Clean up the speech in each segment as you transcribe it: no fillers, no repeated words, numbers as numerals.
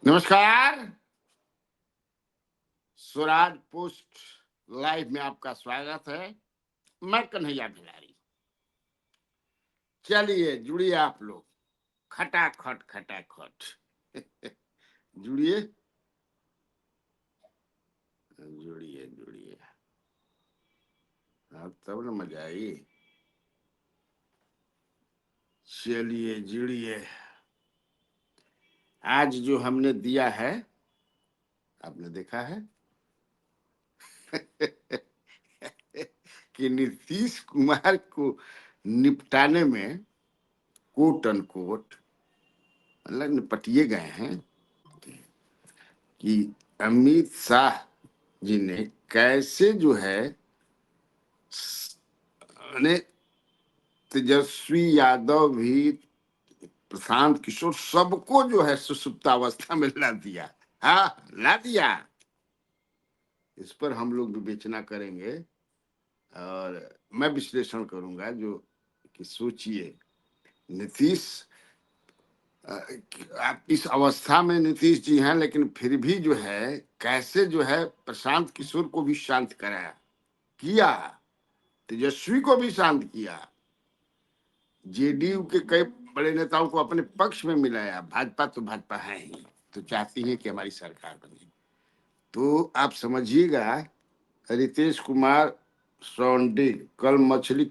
नमस्कार। Swaraj post live में आपका स्वागत है। मैं कन्हैया भिलारी। चलिए जुड़िए आप लोग, खटाखट खटाखट। जुड़िए जुड़िए जुड़िए, हाँ तब ना मजा आई। चलिए जुड़िए। आज जो हमने दिया है, आपने देखा है कि नीतीश कुमार को निपटाने में कोट अनकोट मतलब निपटिए गए हैं कि अमित शाह जी ने कैसे जो है ने तेजस्वी यादव भी, प्रशांत किशोर, सबको जो है सुसुप्तावस्था में ला दिया। हाँ ला दिया। इस पर हम लोग विवेचना करेंगे और मैं विश्लेषण करूंगा जो कि सोचिए, नीतीश आप इस अवस्था में नीतीश जी हैं, लेकिन फिर भी जो है कैसे जो है प्रशांत किशोर को भी शांत कराया, किया, तेजस्वी को भी शांत किया, जेडीयू के कई बड़े नेताओं को अपने पक्ष में मिलाया। भाजपा तो भाजपा है ही, तो चाहती है कि हमारी सरकार बने। तो आप समझिएगा, रितेश कुमार सोंडी कल मछली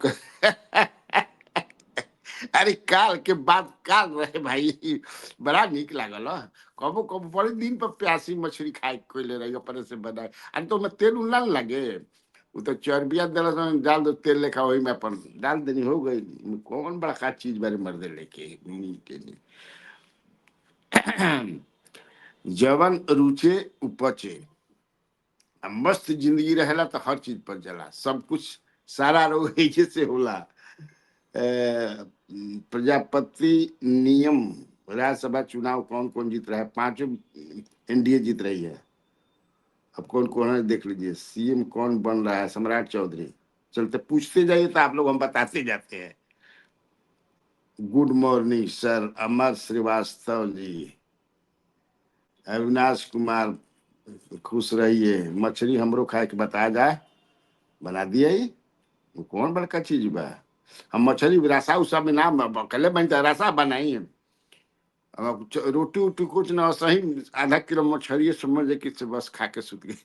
अरे काल के बाद काल रहे भाई, बड़ा निक लागल। कबो कबो बड़े दिन पर प्यासी मछली खाए कोई ले रही अपने से बनाए। अरे तो मैं तेल उल्ला लगे, वो तो चर्बिया दल डाल दो तेल लेखा, वही में अपन डाल देनी हो गई। कौन बड़ा का चीज बारे मर्दे लेके मीटे नहीं। जवन रुचे उपचे, मस्त जिंदगी रहेला तो हर चीज पर जला, सब कुछ सारा रोग ऐसे से होला। प्रजापति नियम राज्यसभा चुनाव कौन कौन जीत रहा है? पांचों एनडीए जीत रही है। अब कौन कौन है देख लीजिए। सीएम कौन बन रहा है? सम्राट चौधरी। चलते पूछते जाइए तो आप लोग हम बताते जाते हैं। गुड मॉर्निंग सर अमर श्रीवास्तव जी, अविनाश कुमार, खुश रहिए। मछली हमरो खाए के बताया जाए, बना दिया ही। कौन बड़का चीज बा? हम मछली रसा उसा में ना कले बनता, रसा बनाई। रोटी उटी कुछ ना, सही आधा किलो मछली समझ कि बस खा के सुत गए।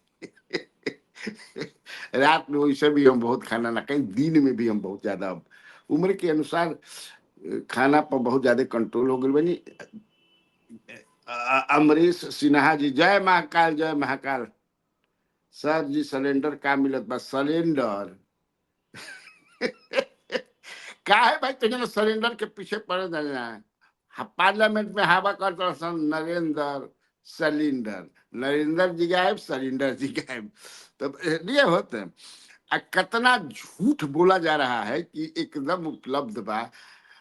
रात में वैसे भी हम बहुत खाना ना कहीं, दिन में भी हम बहुत ज्यादा उम्र के अनुसार खाना पर बहुत ज्यादा कंट्रोल हो गई बनी। अमरीश सिन्हा जी, जय महाकाल जय महाकाल। सर जी सिलेंडर का मिलत बा? सिलेंडर का है भाई, तुझे सिलेंडर के पीछे पड़े जाना है। पार्लियामेंट में हवा करता सन नरेंद्र सिलेंडर, नरेंद्र जी गायब, सिलेंडर जी गायब। तो ये होते हैं। कितना झूठ बोला जा रहा है कि एकदम उपलब्ध बा।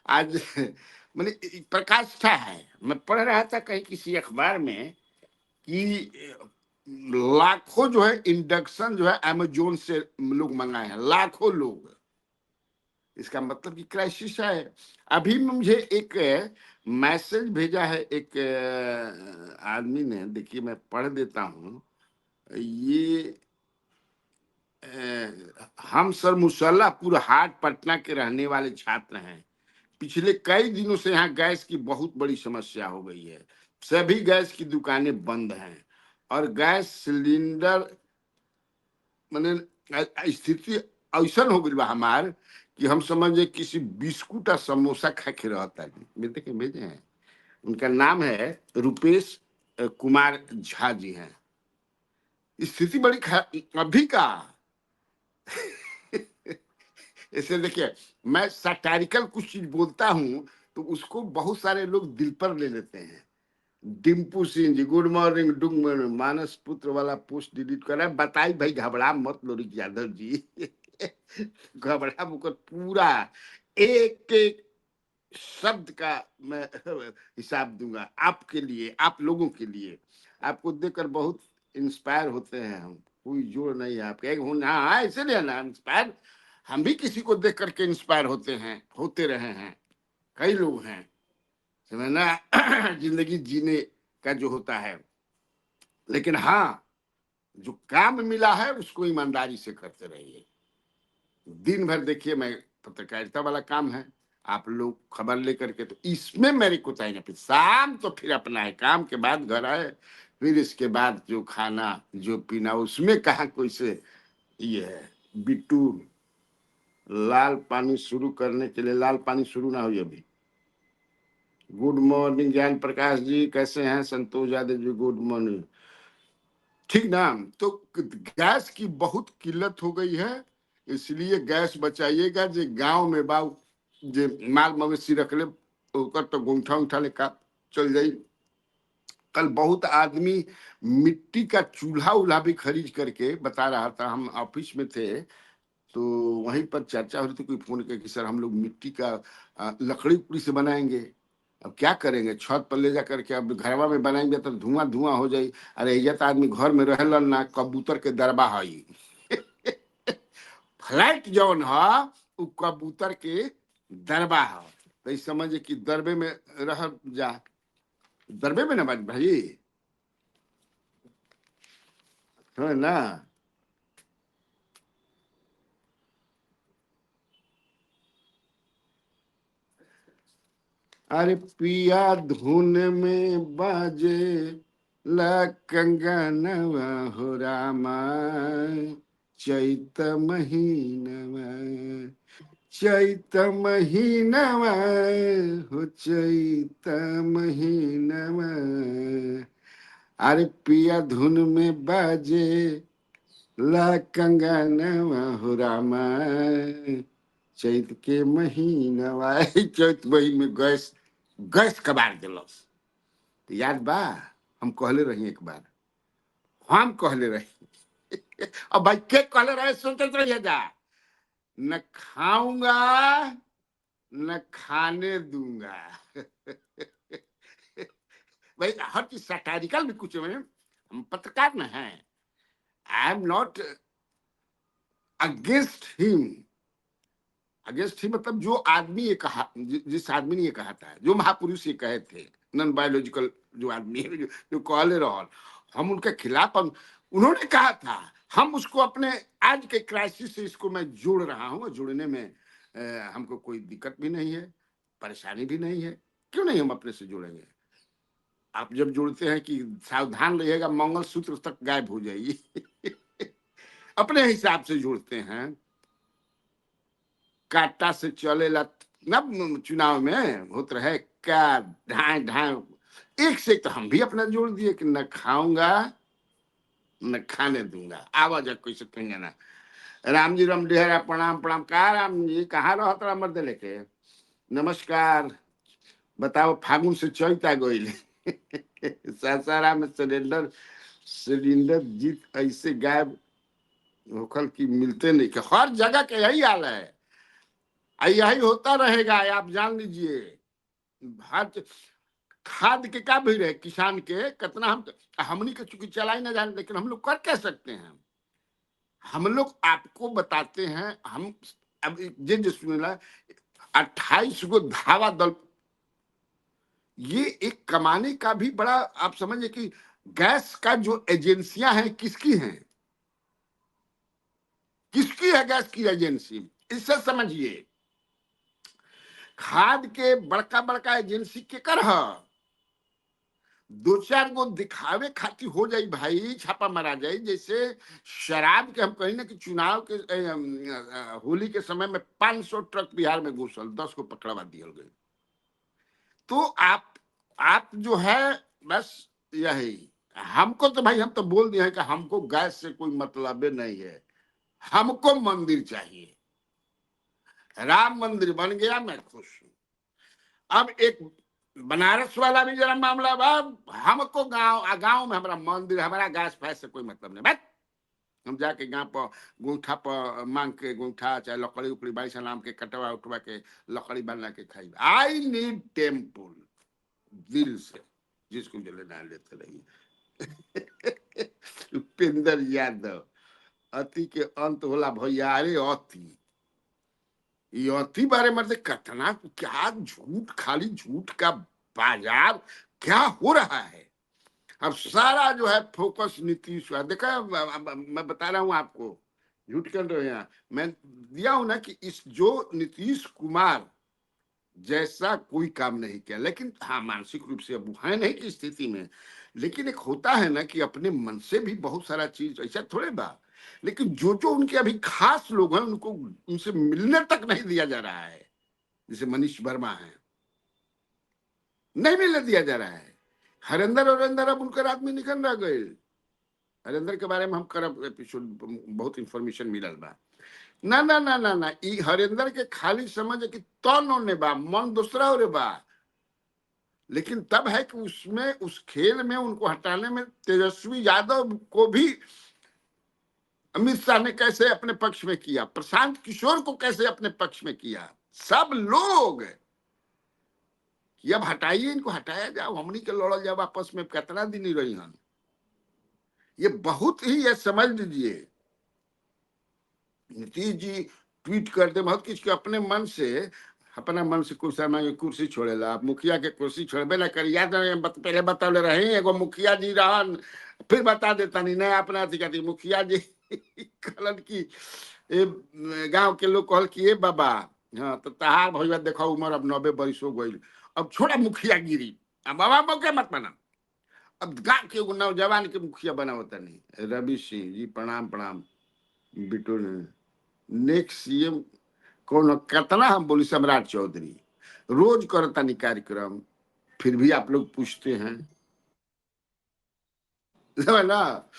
आज मैंने प्रकाष्ठा है, मैं पढ़ रहा था कहीं किसी अखबार में कि लाखों जो है इंडक्शन जो है अमेजोन से लोग मंगाए हैं, लाखों लोग। इसका मतलब कि क्राइसिस है। अभी मुझे एक मैसेज भेजा है एक आदमी ने, देखिए मैं पढ़ देता हूँ। ये हम सर मुसल्लापुर हाट पटना के रहने वाले छात्र हैं। पिछले कई दिनों से यहाँ गैस की बहुत बड़ी समस्या हो गई है। सभी गैस की दुकानें बंद हैं और गैस सिलेंडर मैंने स्थिति ऐसा हो गई बा हमार कि हम समझे किसी बिस्कुट और समोसा खा के रहता है। मेरे देखे भेजे हैं, उनका नाम है रुपेश कुमार झा जी हैं। स्थिति बड़ी अभी का ऐसे देखिए, मैं सटारिकल कुछ चीज बोलता हूँ तो उसको बहुत सारे लोग दिल पर ले लेते हैं। Dimpu Singh ji, good morning. डुंग मानस पुत्र वाला पोस्ट डिलीट कर रहा है, बताई भाई घबरा मत लोरिक यादव जी। घबरा मुकर पूरा एक एक शब्द का मैं हिसाब दूंगा आपके लिए, आप लोगों के लिए। आपको देखकर बहुत इंस्पायर होते हैं हम, कोई जोड़ नहीं है आपके। एक हाँ इसीलिए ना इंस्पायर, हम भी किसी को देख करके इंस्पायर होते हैं, होते रहे हैं। कई लोग हैं समझना। जिंदगी जीने का जो होता है। लेकिन हाँ, जो काम मिला है उसको ईमानदारी से करते रहिए। दिन भर देखिए, मैं पत्रकारिता वाला काम है, आप लोग खबर लेकर के, तो इसमें मेरी कोताही नहीं, फिर शाम तो फिर अपना है, काम के बाद घर आए, फिर इसके बाद जो खाना जो पीना, उसमें कहाँ कोई से ये है। बिट्टू, लाल पानी शुरू करने के लिए लाल पानी शुरू ना हुई अभी। गुड मॉर्निंग ज्ञान प्रकाश जी, कैसे हैं? Santosh Yadav ji, good morning. ठीक ना? तो गैस की बहुत किल्लत हो गई है, इसलिए गैस बचाइएगा। जे गांव में बा, जे माल मवेशी रख ले, ओकर तो गोंठा उठा ले का चल जाई। कल बहुत आदमी मिट्टी का चूल्हा उल्हा भी खरीद करके बता रहा था, हम ऑफिस में थे तो वहीं पर चर्चा हो रही थी, कोई फोन करके सर हम लोग मिट्टी का लकड़ी उकड़ी से बनाएंगे। अब क्या करेंगे, छत पर ले जा करके अब घरवा में बनाएंगे तो धुआं धुआं हो जाई। अरे ये तो आदमी घर में रहलन ना, कबूतर के दरबा हई। फ्लैट जौन है उ कबूतर के दरबा है, तो समझ कि दरबे में रह जा, दरबे में ना बाज भाई, है ना? अरे पिया धुन में बाजे ला कंगनवा हो रामा, चैत महीनवा, चैत महीनवा हो चैत महीनवा। अरे पिया धुन में बाजे ला कंगनवा हो रामा, चैत के महीनवा। चैत महीन में गैस गैस कबार दिलस। तो याद बा, हम कहले रही एक बार, हम कहले रही। अब भाई के कहले रहे सुनते रहिए जा, न खाऊंगा न खाने दूंगा। भाई हर चीज सटारिकल भी कुछ में, हम पत्रकार में हैं, I am not against him. Against ही मतलब जो आदमी ये कहा, जिस आदमी ने ये कहा था, जो महापुरुष ये कहे थे, नॉन बायोलॉजिकल जो आदमी है, जो कहले रहो, हम उनके खिलाफ, हम उन्होंने कहा था, हम उसको अपने आज के क्राइसिस से इसको मैं जोड़ रहा हूँ। जोड़ने में हमको कोई दिक्कत भी नहीं है, परेशानी भी नहीं है। क्यों नहीं हम अपने से जोड़ेंगे? आप जब जोड़ते हैं कि सावधान रहिएगा मंगलसूत्र तक गायब हो जाएगी। अपने हिसाब से जोड़ते हैं, काटा से चलेला ना, चुनाव में होता रहे क्या, ढाए ढाए, एक से एक तो हम भी अपना जोड़ दिए कि न खाऊंगा न खाने दूंगा। आवाज कैसे कहेंगे ना। राम जी राम डेहरा, प्रणाम प्रणाम। कहा राम जी, कहाँ रहो तोरा मर्द लेके? नमस्कार। बताओ, फागुन से चैत आ गई। सासाराम में सिलेंडर, सिलेंडर जीत ऐसे गायब होखल की मिलते नहीं, कि हर जगह के यही हाल है, यही होता रहेगा, आप जान लीजिए। हर खाद के का भी रहे, किसान के कितना, हमनी के चूंकि चला ही ना जाने, लेकिन हम लोग कर क्या सकते हैं? हम लोग आपको बताते हैं। हम अब जे सुनेला 28 गो धावा दल, ये एक कमाने का भी बड़ा, आप समझिए कि गैस का जो एजेंसियां हैं किसकी हैं, किसकी है गैस की एजेंसी? इससे समझिए, खाद के बड़का बड़का एजेंसी के कर है, दो चार गो दिखावे खातिर हो जाई भाई, छापा मारा जाए। जैसे शराब के हम कहीं ना कि चुनाव के होली के समय में 500 ट्रक बिहार में घुसल, 10 को पकड़वा दिया गए। तो आप जो है, बस यही, हमको तो भाई, हम तो बोल दिए हैं कि हमको गैस से कोई मतलब नहीं है, हमको मंदिर चाहिए। राम मंदिर बन गया, मैं खुश हूं। अब एक बनारस वाला भी जरा मामला बा, हमको गांव गांव में हमारा मंदिर, हमारा गैस फैस से कोई मतलब नहीं। बस हम जाके गांव पर गोईठा पर मांग के, गोईठा चाहे लकड़ी उकड़ी बाई सलाम के कटवा उठवा के लकड़ी बना के खाई। आई नीड टेम्पल, दिल से, जिसको जो लेना लेते रहिए। उपेंद्र यादव, अति के अंत होला भैया। अरे अति, ये अति बारे में कितना क्या झूठ, खाली झूठ का बाजार क्या हो रहा है। अब सारा जो है फोकस नीतीश हुआ। देखा, मैं बता रहा हूं आपको, झूठ कर रहे हैं, मैं दिया हूं ना कि इस जो नीतीश कुमार जैसा कोई काम नहीं किया, लेकिन हाँ मानसिक रूप से अब वो है नहीं की स्थिति में, लेकिन एक होता है ना कि अपने मन से भी बहुत सारा चीज ऐसा थोड़े बा। लेकिन जो जो उनके अभी खास लोग हैं उनको उनसे मिलने तक नहीं दिया जा रहा है। जैसे मनीष वर्मा है, नहीं मिलने दिया जा रहा है। हरेंद्र और अब उनकर आदमी निकल रह गए। हरेंद्र के बारे में हम करब एपिसोड, बहुत इंफॉर्मेशन मिलल बा। ना ना ना ना ना, ई हरेंद्र के खाली समझ कि तन ओने बा, मन दूसरा ओरे बा। लेकिन तब है कि उसमें उस खेल में उनको हटाने में तेजस्वी यादव को भी अमित शाह ने कैसे अपने पक्ष में किया, प्रशांत किशोर को कैसे अपने पक्ष में किया, सब लोग कि अब हटाइए इनको, हटाया जाओ, हमनी के लड़ल जाओ आपस में, कितना दिन ही रही हन। ये बहुत ही, ये समझ लीजिए, नीतीश जी ट्वीट करते बहुत कुछ के अपने मन से, अपना मन से कुछ समय कुर्सी छोड़ेला। आप मुखिया के कुर्सी छोड़बे ना करी, याद पहले बतौले रही एगो मुखिया जी रहन, फिर बता देता नहीं नया अपना थी कहती मुखिया जी कहलन की गांव के लोग कहल कि ए बाबा, हाँ तो तहार भैया देखो उम्र अब 90 बरिस हो गई, अब छोड़ा मुखिया गिरी, अब बाबा मौके मत बना। अब गांव के एगो नौजवान के मुखिया बना होता नहीं। रवि सिंह जी प्रणाम प्रणाम। बिटू ने नेक्स्ट सीएम कौन, कितना हम बोली, सम्राट चौधरी रोज करता नहीं कार्यक्रम, फिर भी आप लोग पूछते हैं। समझ ना।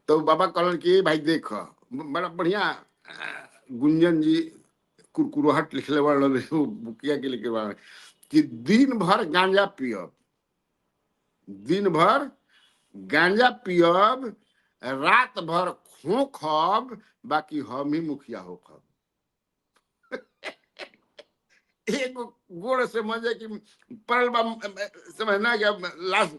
तो बाबा कहलन कि भाई देख, बड़ा बढ़िया गुंजन जी कुरकुराहट लिखले वाला बुकिया के लिखे वाला कि दिन भर गांजा पियब, दिन भर गांजा पियब, रात भर खोखब, बाकी हम ही मुखिया होखब। एक गोड़ से मजे की परल समझना क्या लास्ट,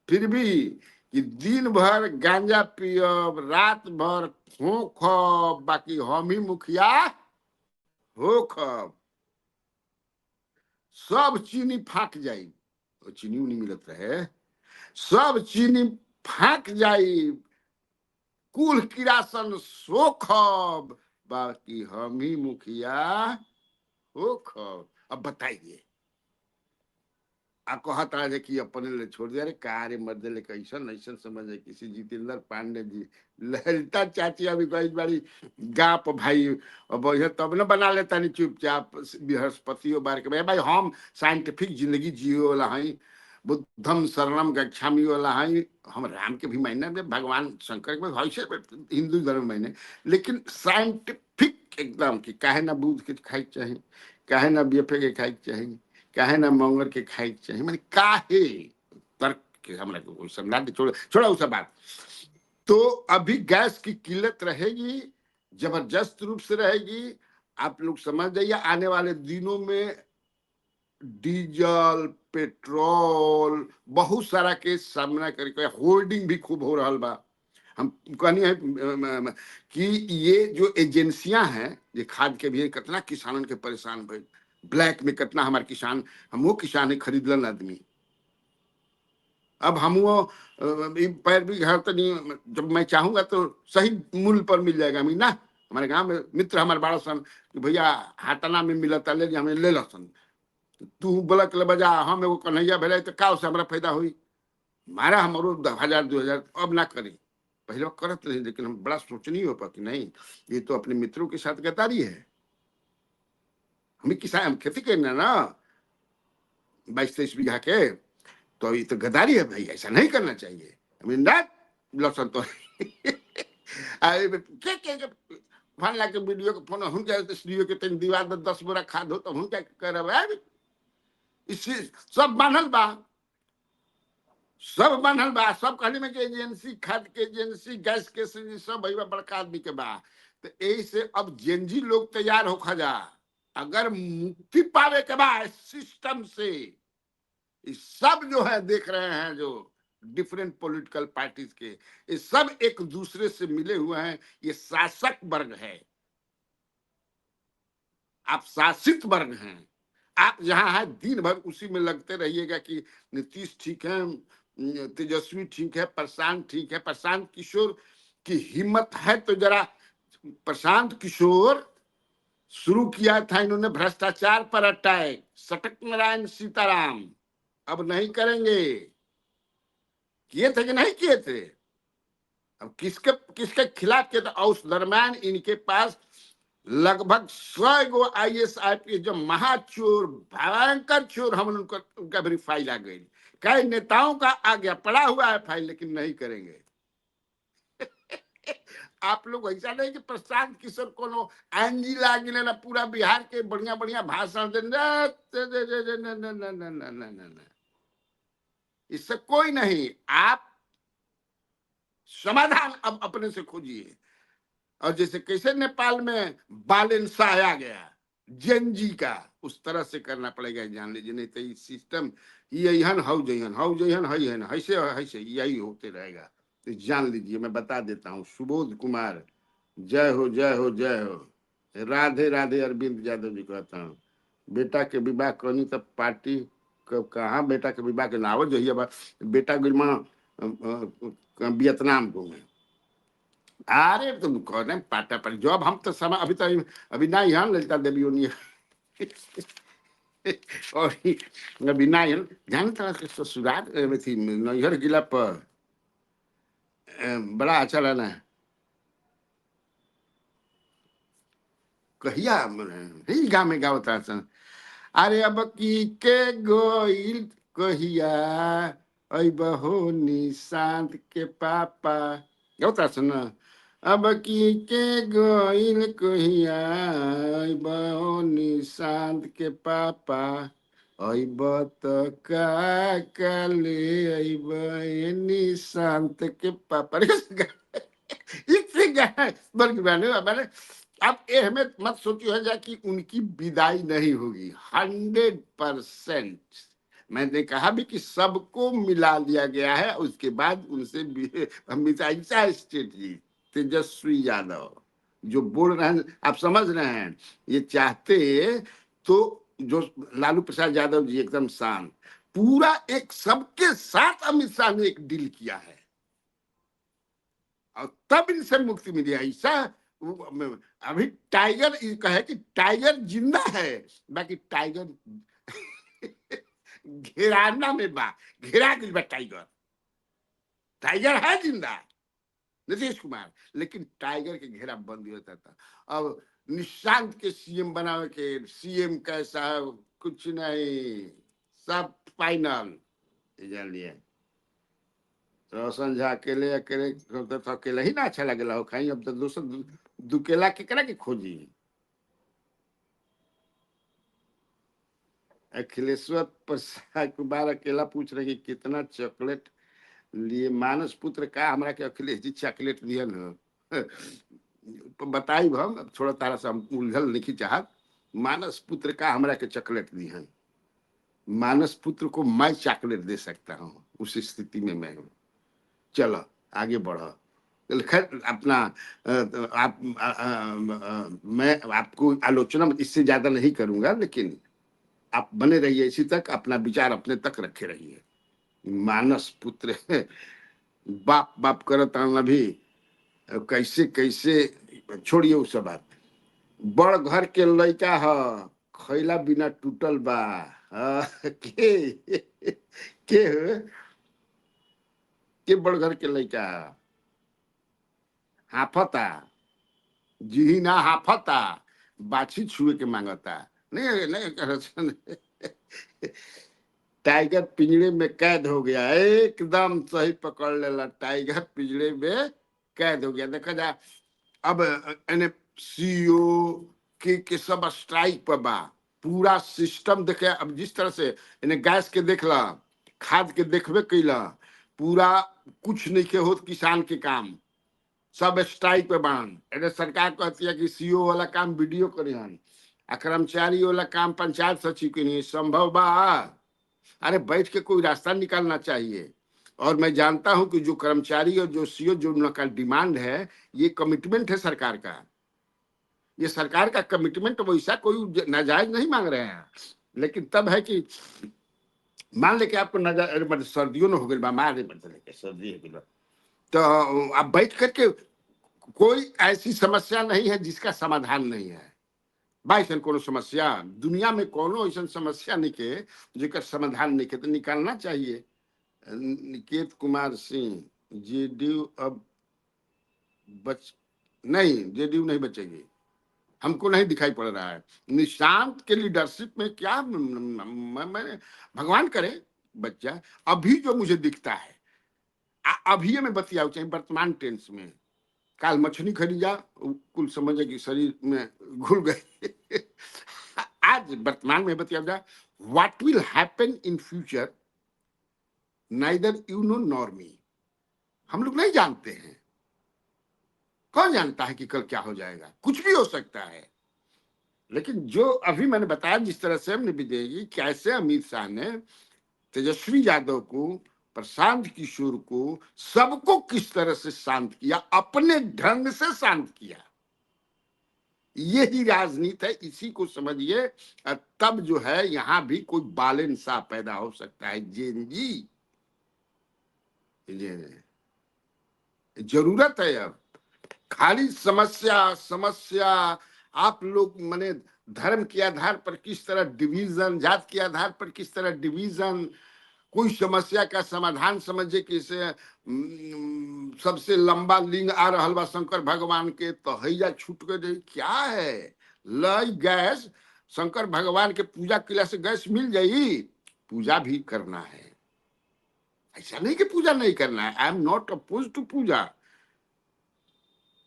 फिर भी कि दिन भर गांजा पियब, रात भर खोखब, बाकी हम ही मुखिया होखब। सब चीनी फाक जाई, चीनी उनी मिलत रहे, सब चीनी फाक जाई, कुल किरासन सोखब, बाकी हम ही मुखिया होखब। अब बताइए, आ कहता है कि अपने ले छोड़ दिया, अरे कार्य मर्द ले कैसन ऐसा समझ है किसी जितेंद्र पांडे जी, ललिता चाची अभी कई बारी गाप भाई, अब तब न बना लेता नहीं चुपचाप बृहस्पतियों बार के भाई हम साइंटिफिक जिंदगी जियो वाला हई, बुद्धम शरणम गच्छामि वाला हई, हम राम के भी महीने में, भगवान शंकर के वैसे हिंदू धर्म महीने, लेकिन साइंटिफिक एकदम कि काहे ना बुध के खाई चाहिए, काहे ना बीएफए के खाई चाहिए, काहे ना मंगर के खाई चाहिए, मैंने काहे तर्क के हमरा को समझा दे, छोड़ा छोड़ा उस बात। तो अभी गैस की किल्लत रहेगी, जबरदस्त रूप से रहेगी। आप लोग समझ जाइए आने वाले दिनों में डीजल पेट्रोल बहुत सारा के सामना करके, होल्डिंग भी खूब हो रहा बा। हम कहनी है कि ये जो एजेंसियां हैं, ये खाद के भी कितना किसानन के परेशान भइल, ब्लैक में कितना हमारे किसान, हम वो किसान है खरीदलन आदमी। अब हम वो पैर भी घर तो नहीं, जब मैं चाहूंगा तो सही मूल्य पर मिल जाएगा हमें ना। हमारे गांव में मित्र हमारे बड़ा सन कि भैया हाटना में मिला ले, हमें ले लन, तू बोला के बजा हम एगो कन्हैया भेले तो का से हमारा फायदा हुई, मारा हमारो 1000 2000 अब ना करी, पहले करत रही, लेकिन हम बड़ा सोचनी हो पा कि नहीं, ये तो अपने मित्रों के साथ गद्दारी है। हमें किसान, हम खेती करना ना 22 23 बीघा के, तो ये तो गद्दारी है भाई, ऐसा नहीं करना चाहिए। हमें ना लसन तो के फला के वीडियो के फोन हुनके स्टूडियो के तीन दीवार में 10 बोरा खाद हो तो हुनका करब, इसी सब बांधल बा, सब बांधल बा, सब कहने में कि एजेंसी, खाद के एजेंसी, गैस के एजेंसी, सब भैया बड़का आदमी के बा। तो यही से अब जेनजी लोग तैयार हो खजा, अगर मुक्ति पावे के बाद सिस्टम से, ये सब जो है देख रहे हैं जो डिफरेंट पॉलिटिकल पार्टीज के, ये सब एक दूसरे से मिले हुए हैं, ये शासक वर्ग है, आप शासित वर्ग हैं। आप जहां है दिन भर उसी में लगते रहिएगा कि नीतीश ठीक है, तेजस्वी ठीक है, प्रशांत ठीक है। प्रशांत किशोर की हिम्मत है तो जरा, प्रशांत किशोर शुरू किया था इन्होंने भ्रष्टाचार पर अटैक, सटक नारायण सीताराम। अब नहीं करेंगे। किए थे कि नहीं किए थे? अब किसके किसके खिलाफ किए थे? और उस दरम्यान इनके पास लगभग 100 गो IAS IPS जो महाचोर, भयंकर चोर, हम उनका भी फाइल आ गई। कई नेताओं का आ गया, पड़ा हुआ है फाइल, लेकिन नहीं करेंगे। आप लोग ऐसा नहीं कि प्रशांत किशोर को एनजी लागी ना पूरा बिहार के बढ़िया बढ़िया भाषण दे, इससे कोई नहीं। आप समाधान अब अपने से खोजिए। और जैसे कैसे नेपाल में बालेंसाय आ गया जेनजी का, उस तरह से करना पड़ेगा, जान लीजिए। नहीं तो सिस्टम ये हौ जइहन हई है ना, ऐसे ऐसे यही होते रहेगा। तो जान लीजिए, मैं बता देता हूँ। सुबोध कुमार, जय हो जय हो जय हो। राधे राधे। अरविंद यादव जी कहता हूँ, बेटा के विवाह करनी तब पार्टी कहाँ? बेटा के विवाह के नाव जो है बेटा गिरमा वियतनाम घूमे। अरे तुम कौन पाटा पर जॉब, हम तो समय अभी ना यहाँ ललिता देवी होनी है। और अभी ना जानता ससुराल में थी नैहर गिला पर बड़ा अच्छा रहना है। कहिया ही गाँव में गावता सन। अरे अब की के गोइल कहिया अबहो निशांत के पापा, गावता सन। अब की के गोइल कहिया अबहो निशांत के पापा, अब तो का काले अब निशांत के पापा। इससे बल्कि मैंने आप ये हमें मत सोचिए है जा कि उनकी विदाई नहीं होगी। 100%। मैंने कहा भी कि सबको मिला लिया गया है। उसके बाद उनसे मिसाइसा स्टेट जी तेजस्वी यादव जो बोल रहे हैं, आप समझ रहे हैं, ये चाहते तो जो लालू प्रसाद यादव जी एकदम शांत, पूरा एक सबके साथ अमित शाह ने एक डील किया है और तब इनसे मुक्ति मिली। ऐसा अभी टाइगर कहे कि टाइगर जिंदा है, बाकी टाइगर घेराना में बा, घेरा गई बा टाइगर। टाइगर है जिंदा, नीतीश कुमार, लेकिन टाइगर के घेरा बंद होता था। अब निशांत के सीएम बनावे के, सीएम कैसा कुछ नहीं, सब फाइनल। जान लिए रोशन झा अकेले अकेले तो अकेले ही ना अच्छा लगेला हो खाई। अब तो दूसर दुकेला के करा के खोजी। अखिलेश्वर प्रसाद कुमार अकेला पूछ रहे कि कितना चॉकलेट लिए मानस पुत्र का हमरा के अखिलेश जी चॉकलेट दियन हो। बताई हम अब थोड़ा तारा सा उलझल नहीं चाहत। मानस पुत्र का हमरा के चॉकलेट दिहन, मानस पुत्र को मैं चॉकलेट दे सकता हूँ, उस स्थिति में मैं हूँ। चलो आगे बढ़ो। खैर अपना मैं आपको आलोचना इससे ज्यादा नहीं करूंगा, लेकिन आप बने रहिए इसी तक, अपना विचार अपने तक रखे रहिए। मानस पुत्र बाप बाप करता भी कैसे कैसे, छोड़िए उस सब बात। बड़ घर के लड़का ह, खैला बिना टूटल बा। के हो? के बड़ घर के लड़का हाफता जी ना, हाफता बाछी छुए के मांगता। नहीं नहीं टाइगर पिंजरे में कैद हो गया, एकदम सही पकड़ लेला। टाइगर पिंजरे में कैद हो गया। देखा जाए अब सीईओ के सब स्ट्राइक पर बा, पूरा सिस्टम देखे। अब जिस तरह से इन्हें गैस के देखला, खाद के देखबे कैला, पूरा कुछ नहीं के होत किसान के काम, सब स्ट्राइक पे बान। अरे सरकार कहती है कि सीईओ वाला काम वीडियो करे हन, आ कर्मचारी वाला काम पंचायत सचिव के नहीं संभव बा। अरे बैठ के कोई रास्ता निकालना चाहिए। और मैं जानता हूं कि जो कर्मचारी और जो सीईओ जो उनका डिमांड है, ये कमिटमेंट है सरकार का। ये सरकार का कमिटमेंट, वैसा कोई नाजायज नहीं मांग रहे हैं। लेकिन तब है कि मान ले कि आपको नजर अरे मतलब सर्दियों में हो गई बीमार मतलब के सर्दी हो गई तो आप बैठ करके कोई ऐसी समस्या नहीं है जिसका समाधान नहीं है भाई सन कोनो समस्या दुनिया में कोनो ऐसा समस्या नहीं के जेकर समाधान नहीं के तो निकालना चाहिए। निकेत कुमार सिंह जेडीयू अब बच नहीं जेडीयू नहीं बचेगी हमको नहीं दिखाई पड़ रहा है। निशांत के लीडरशिप में क्या मैं भगवान करे बच्चा अभी जो मुझे दिखता है अभी मैं बतियाऊ चाहिए वर्तमान टेंस में काल मछली खरीदा कुल समझे कि शरीर में घुल गए आज वर्तमान में बतियाऊ जा what will happen in future neither you know nor me हम लोग नहीं जानते हैं। कौन जानता है कि कल क्या हो जाएगा कुछ भी हो सकता है। लेकिन जो अभी मैंने बताया जिस तरह से हमने भी देगी कैसे अमित शाह ने तेजस्वी यादव को प्रशांत किशोर को सबको किस तरह से शांत किया अपने ढंग से शांत किया यही राजनीति है इसी को समझिए। तब जो है यहां भी कोई बालन सा पैदा हो सकता है जेन जी जरूरत है अब खाली समस्या समस्या आप लोग माने धर्म के आधार पर किस तरह डिवीजन जात के आधार पर किस तरह डिवीजन कोई समस्या का समाधान समझे कि इसे सबसे लंबा लिंग आ रहा बा शंकर भगवान के तो हैया छूट गए क्या है लय गैस शंकर भगवान के पूजा किला से गैस मिल जाई पूजा भी करना है ऐसा नहीं कि पूजा नहीं करना है I am not oppose to puja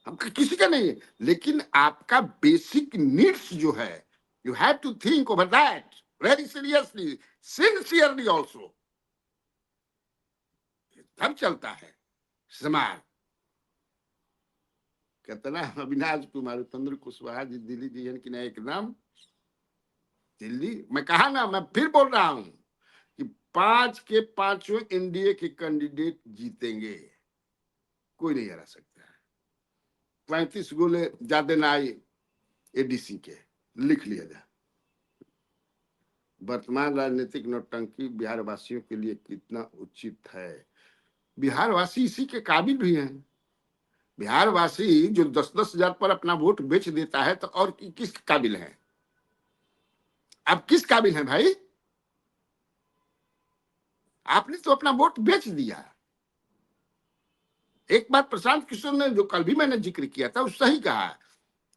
हम किसी का नहीं है लेकिन आपका बेसिक नीड्स जो है you have to think over that very seriously sincerely also तब चलता है समाज। कितना अविनाश कुमार चंद्र कुशवाहा जी दिल्ली जी कि नहीं एकदम दिल्ली मैं कहा ना मैं फिर बोल रहा हूं कि 5 के 5 एनडीए के कैंडिडेट जीतेंगे कोई नहीं हरा सकता है 35 गोले ज्यादा ना आए एडीसी के लिख लिया जाए। वर्तमान राजनीतिक नौटंकी बिहार वासियों के लिए कितना उचित है बिहार वासी इसी के काबिल भी हैं। बिहार वासी जो 10-10 हजार पर अपना वोट बेच देता है तो और किस काबिल है अब किस काबिल है भाई आपने तो अपना वोट बेच दिया। एक बात प्रशांत किशोर ने जो कल भी मैंने जिक्र किया था वो सही कहा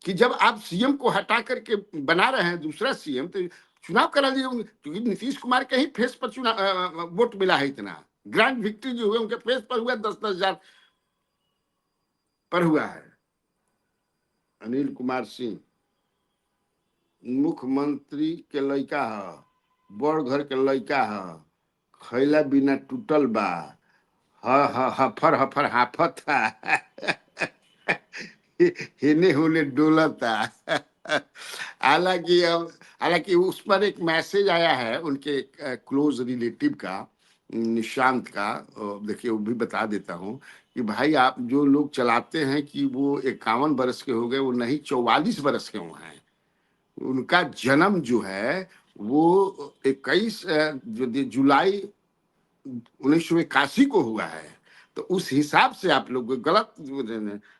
कि जब आप सीएम को हटा करके बना रहे हैं दूसरा सीएम तो चुनाव करा दिए होंगे क्योंकि नीतीश कुमार के ही फेस पर चुनाव वोट मिला है इतना ग्रैंड विक्ट्री जो हुए उनके फेस पर हुआ 10-10 हजार पर हुआ है। अनिल कुमार सिंह मुख्यमंत्री के लड़का है बड़ घर के लड़का है खैला बिना टूटल बा हफर हफर हाफत हेने होने डोलता हालांकि अब हालांकि उस पर एक मैसेज आया है उनके क्लोज रिलेटिव का निशांत का देखिए वो भी बता देता हूँ कि भाई आप जो लोग चलाते हैं कि वो 51 बरस के हो गए वो नहीं 44 बरस के हुए हैं उनका जन्म जो है वो 21 जुलाई 1981 को हुआ है तो उस हिसाब से आप लोग गलत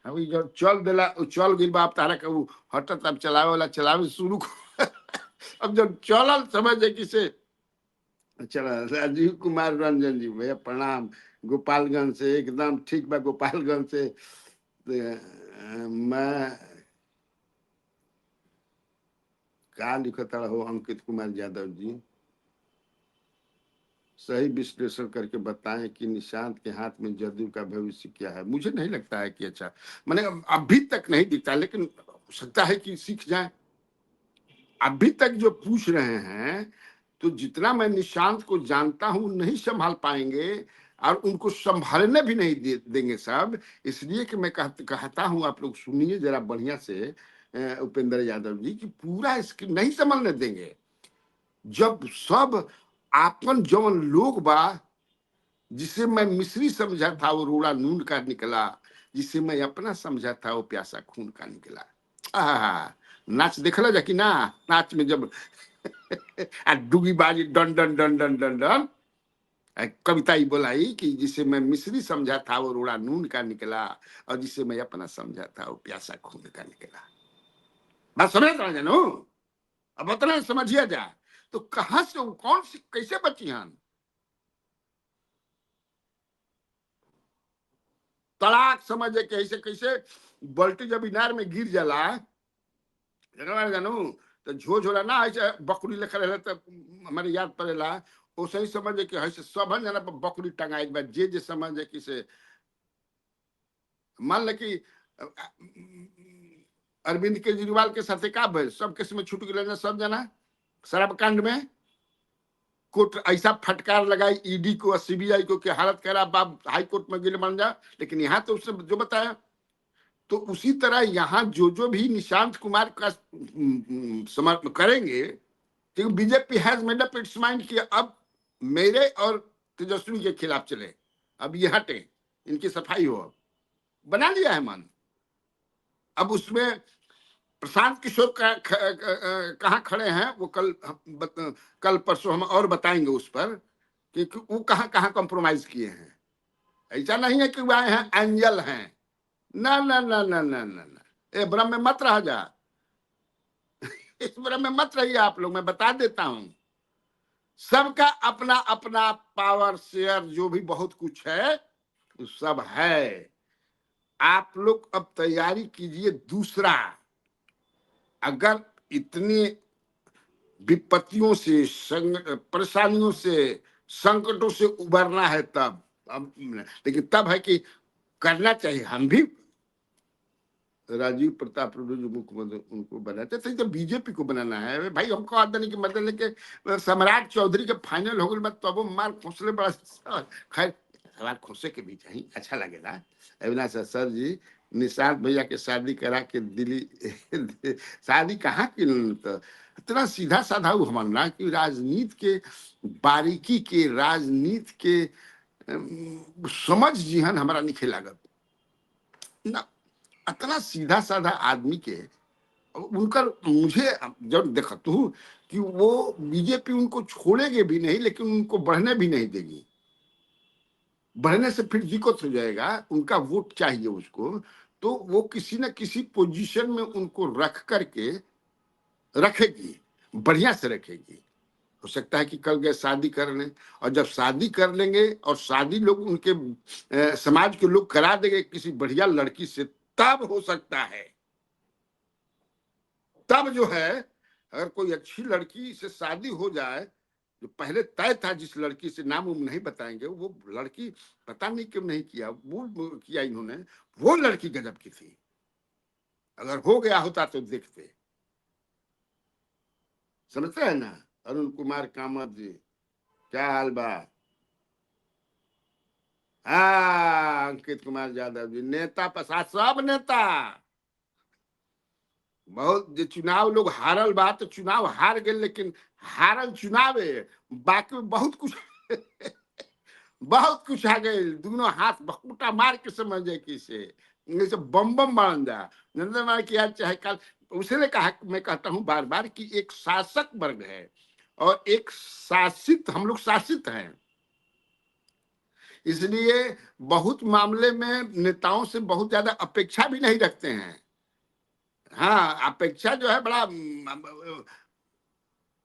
अभी जब चल दिला चल गई बाप तारा का वो हटत अब चलावे वाला चलावे शुरू अब जब चलल समझे किसे चला राजीव कुमार रंजन जी भैया प्रणाम गोपालगंज से एकदम ठीक बा गोपालगंज से मैं का लिखता हो अंकित कुमार यादव जी सही विश्लेषण करके बताएं कि निशांत के हाथ में जदयू का भविष्य क्या है। मुझे नहीं लगता है कि अच्छा मैंने अभी तक नहीं दिखता लेकिन हो सकता है कि सीख जाए। अभी तक जो पूछ रहे हैं तो जितना मैं निशांत को जानता हूं नहीं संभाल पाएंगे और उनको संभालने भी नहीं देंगे सब इसलिए कि मैं कहता हूं आप लोग सुनिए जरा बढ़िया से उपेंद्र यादव जी की पूरा इसकी नहीं संभालने देंगे। जब सब आपन जवन लोग बा जिसे मैं मिश्री समझा था वो रोड़ा नून का निकला जिसे मैं अपना समझा था वो प्यासा खून का निकला। नाच देखला जा कि ना नाच में जब डुगी बाजी डन डन डन डन डन डन कविता ही बोलाई कि जिसे मैं मिश्री समझा था वो रोड़ा नून का निकला, और जिसे मैं अपना समझा था वो प्यासा खून का निकला। बात समझ रहे जानू, अब उतना समझिए जा। तो कहां से वो, कौन सी, कैसे बची हन? तड़ाक समझे कैसे कैसे बल्टी जब इनार में गिर जाला, जानू, तो झोझोला ना ऐसे बकरी लेकर रहे तो हमारे याद पड़ेला। वैसे ही समझे कि ऐसे सब जना पर बकरी टंगाई बा, जे समझे कि से मान ले कि अरविंद केजरीवाल के साथ का भइल, सब केस में छूट गए सब जना शराब कांड में। कोर्ट ऐसा फटकार लगाई ईडी को और सीबीआई को कि हालत करा बाप, हाई कोर्ट में गिर बन जा। लेकिन यहाँ तो उसने जो बताया, तो उसी तरह यहाँ जो भी निशांत कुमार का समर्थन करेंगे, क्योंकि BJP has made up it's mind कि अब मेरे और तेजस्वी के खिलाफ चले, अब ये हटे, इनकी सफाई हो, बना लिया है मन। अब उसमें प्रशांत किशोर कहाँ खड़े हैं वो कल परसों हम और बताएंगे उस पर कि वो कहाँ कहाँ कॉम्प्रोमाइज किए हैं। ऐसा नहीं है कि वो आए हैं एंजल हैं, ना ना ना ना ना ना ना, ये भ्रम में मत रह जा, इस भ्रम में मत रहिए आप लोग, मैं बता देता हूं। सबका अपना अपना पावर शेयर जो भी बहुत कुछ है वो सब है। आप लोग अब तैयारी कीजिए दूसरा, अगर इतनी विपत्तियों से, परेशानियों से, संकटों से उबरना है तब, अब लेकिन तब है कि करना चाहिए। हम भी राजीव प्रताप रूडी जो मुख्यमंत्री उनको बनाते थे, तो बीजेपी को बनाना है भाई। हमको आदमी की मदद लेके सम्राट चौधरी के फाइनल हो गए तब वो मार खोसले बड़ा। खैर सवाल खोसे के भी चाहिए, अच्छा लगेगा। अविनाश सर जी निशांत भैया के शादी करा के दिल्ली शादी कहाँ की, तो इतना सीधा साधा वो हमारा कि राजनीति के बारीकी के, राजनीति के समझ जिहन हमारा नहीं लागत ना। इतना सीधा साधा आदमी के उनका, मुझे जब देखता हूँ कि वो बीजेपी उनको छोड़ेगे भी नहीं, लेकिन उनको बढ़ने भी नहीं देगी। बढ़ने से फिर दिक्कत हो जाएगा, उनका वोट चाहिए उसको, तो वो किसी न किसी पोजीशन में उनको रख करके रखेगी, बढ़िया से रखेगी। हो सकता है कि कल गए शादी करने, और जब शादी कर लेंगे और शादी लोग उनके समाज के लोग करा देंगे किसी बढ़िया लड़की से, तब हो सकता है, तब जो है अगर कोई अच्छी लड़की से शादी हो जाए, जो पहले तय था जिस लड़की से, नाम उम नहीं बताएंगे, वो लड़की पता नहीं क्यों नहीं किया, वो किया इन्होंने, वो लड़की गजब की थी। अगर हो गया होता तो देखते। समझते हैं ना? अरुण कुमार कामत जी, क्या हाल बा? हाँ, अंकित कुमार यादव जी, नेता प्रसाद, सब नेता। बहुत जो चुनाव लोग हारल बा, तो चुनाव हार गए, लेकिन हारल चुनाव है, बाकी में बहुत कुछ बहुत कुछ आ गए। दोनों हाथ बखूटा मार के समझे कि से जैसे बम बम बन जा नरेंद्र मोदी किया चाहे कल। उसने कहा, मैं कहता हूं बार बार कि एक शासक वर्ग है और एक शासित, हम लोग शासित हैं, इसलिए बहुत मामले में नेताओं से बहुत ज्यादा अपेक्षा भी नहीं रखते हैं। हाँ, अपेक्षा जो है बड़ा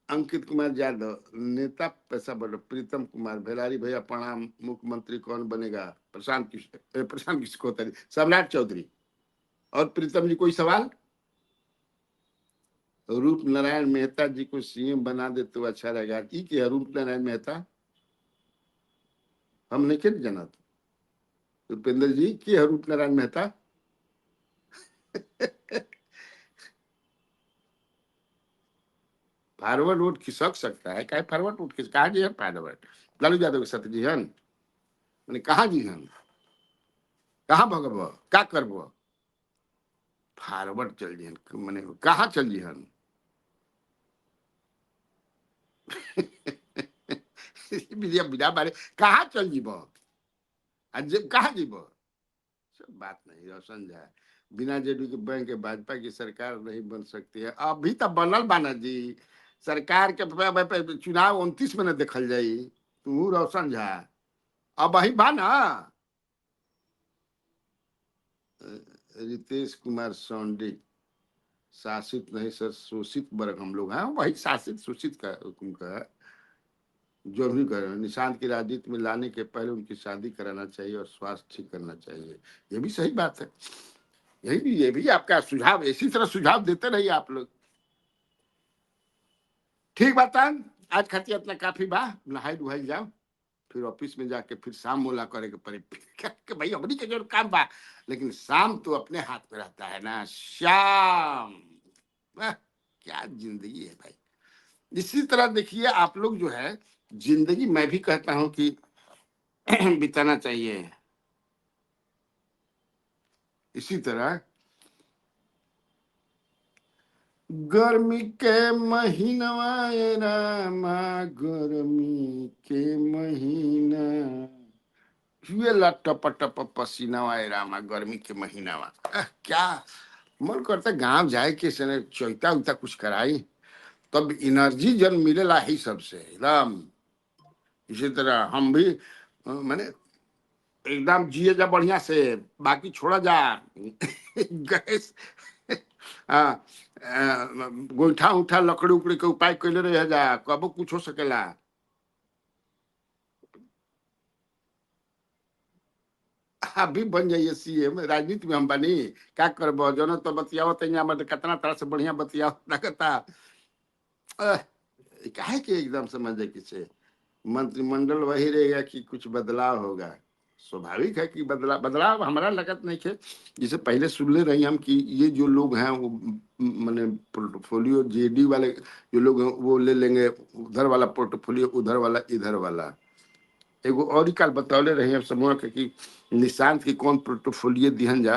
अंकित कुमार यादव नेता पैसा बढ़, प्रीतम कुमार भेलारी भैया प्रणाम, मुख्यमंत्री कौन बनेगा? प्रशांत किसको होता है, सम्राट चौधरी। और प्रीतम जी कोई सवाल? रूप नारायण मेहता जी को सीएम बना दे तो अच्छा रहेगा। ठीक है, रूप नारायण मेहता हम नहीं के जाना उपेंद्र जी की है रूप नारायण मेहता। फॉरवर्ड वोट खिसक सकता है, क्या फॉरवर्ड वोट खिस कहा जी है फॉरवर्ड? लालू यादव के साथ जी हन, मैंने कहा जी हन, कहाँ भगब का करब, फॉरवर्ड चल जी मैंने कहाँ चल जी हन। बिना बिना बारे कहाँ चल जीब, कहाँ जीब, सब बात नहीं रोशन झा। बिना जेडी के बैंक के भाजपा की सरकार नहीं बन सकती है, अभी तो बनल बाना जी। सरकार के चुनाव 29 में न देखल जाई, तू रोशन झा अब वही बा ना। रितेश कुमार सोंडी, शासित नहीं सर, शोषित वर्ग हम लोग हैं, वही शासित शोषित का हुक्म का है। जो भी करें, निशांत की राजनीति में लाने के पहले उनकी शादी कराना चाहिए और स्वास्थ्य ठीक करना चाहिए। ये भी सही बात है। ये भी आपका सुझाव, इसी तरह सुझाव देते रहिए आप लोग। ठीक बात है। आज खाती इतना काफी बा, नहाई दुहाई जाओ, फिर ऑफिस में जाके फिर शाम मोला करे के पड़े कि भाई हमनी के जो काम बा, लेकिन शाम तो अपने हाथ में रहता है ना। शाम क्या जिंदगी है भाई। इसी तरह देखिए आप लोग जो है जिंदगी, मैं भी कहता हूं कि बिताना चाहिए। इसी तरह गर्मी के महीनवा ए रामा, गर्मी के महीना, छुएला टप टप पसीनावा ए रामा, गर्मी के महीनावा। क्या मन करता गांव जाए के सने चौता उता कुछ कराई, तब एनर्जी जन मिलेला ही सबसे एकदम। इसी तरह हम भी मैंने एकदम जिए जा बढ़िया से, बाकी छोड़ा जा गैस, हाँ, गोईठा उठा लकड़ी उकड़ी के उपाय कैले रह जा, कबो कुछ हो सकेला। अभी बन जाइए सीएम, राजनीति में हम बनी, क्या करबो जो तो बतियाओ तैया मत कितना तरह से बढ़िया बतियाओ लगता। काहे के एकदम समझे किसे, मंत्रिमंडल वही रहेगा कि कुछ बदलाव होगा। स्वाभाविक है कि बदलाव बदलाव हमारा लगत नहीं है। जिसे पहले सुन ले रही हम कि ये जो लोग हैं वो मैंने पोर्टफोलियो जेडी वाले जो लोग हैं वो ले लेंगे, उधर वाला पोर्टफोलियो उधर वाला इधर वाला। एगो और ही काल बतौले रही हम समूह के कि निशांत की कौन पोर्टफोलियो दिहन जा।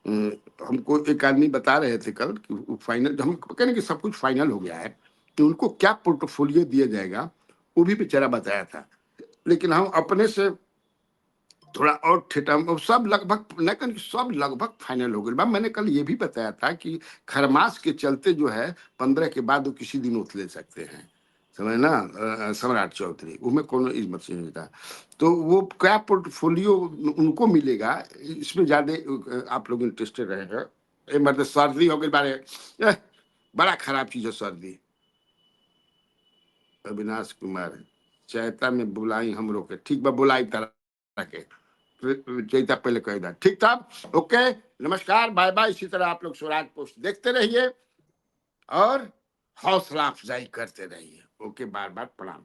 हमको एक आदमी बता रहे थे कल कि फाइनल, हम कहने कि सब कुछ फाइनल हो गया है कि उनको क्या पोर्टफोलियो दिया जाएगा, वो भी बेचारा बताया था। लेकिन हम अपने से थोड़ा और ठेठा, सब लगभग न कर सब लगभग फाइनल हो गए। मैंने कल ये भी बताया था कि खरमास के चलते जो है 15 के बाद वो किसी दिन उठ ले सकते हैं, समझ ना। सम्राट चौधरी उनमें कोनो इस मत से नहीं था। तो वो क्या पोर्टफोलियो उनको मिलेगा, इसमें ज्यादा आप लोग इंटरेस्टेड रहेगा। मतलब सर्दी हो गई बारे, बड़ा खराब चीज है सर्दी। अविनाश कुमार, चैता में बुलाई हम लोग के, ठीक बा बुलाई तरह के चैता पहले कह दा, ठीक था। ओके, नमस्कार, बाय बाय। इसी तरह आप लोग स्वराज पोस्ट देखते रहिए और हौसला अफजाई करते रहिए। ओके, बार बार प्रणाम।